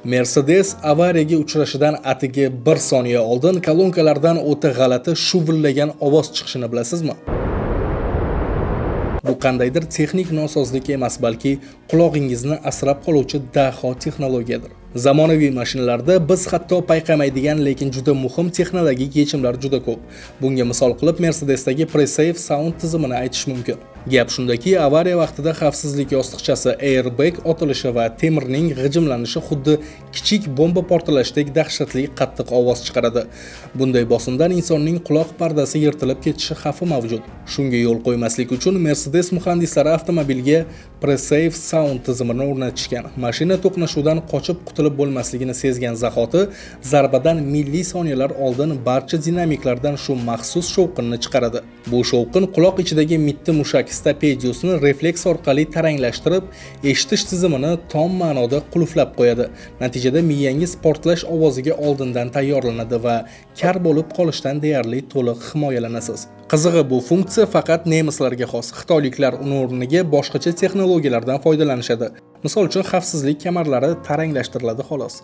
Mercedes avariyaga uchrashidan atigi 1 soniya oldin kolonkalardan o'ta g'alati shuvillagan ovoz chiqishini bilasizmi? Bu qandaydir texnik nosozlik emas, balki qulog'ingizni asrab qoluvchi daho texnologiyadir. Zamonaviy mashinalarda biz hatto payqamaydigan, lekin juda muhim texnologik yechimlar juda ko'p. Bunga misol qilib Mercedesdagi Pre-Safe Sound tizimini aytish mumkin. Gap shundaki, avariya vaqtida xavfsizlik yostiqchasi airbag otilishi va temirning g'ijimlanishi xuddi kichik bomba portlashdek dahshatli qattiq ovoz chiqaradi. Bunday bosimdan insonning quloq pardasi yirtilib ketishi xavfi mavjud. Shunga yo'l qo'ymaslik uchun Mercedes muhandislari avtomobilga Pre-Safe Sound tizimini o'rnatishgan. Mashina to'qnashuvdan qochib qutulib bo'lmasligini sezgan zahoti zarbadan millisoniyalar oldin barcha dinamiklardan shu maxsus shovqinni chiqaradi. Bu shovqin quloq ichidagi mitti mushak stapediusni refleks orqali taranglashtirib, eshitish tizimini tom ma'noda qulflab qo'yadi. Natijada miyangiz portlash ovoziga oldindan tayyorlanadi va kar bo'lib qolishdan deyarli to'liq himoyalanasiz. Qizig'i, bu funksiya faqat nemislarga xos. Xitoyliklar uni o'rniga boshqacha texnologiyalardan foydalanishadi. Misol uchun, xavfsizlik kamarlari taranglashtiriladi xolos.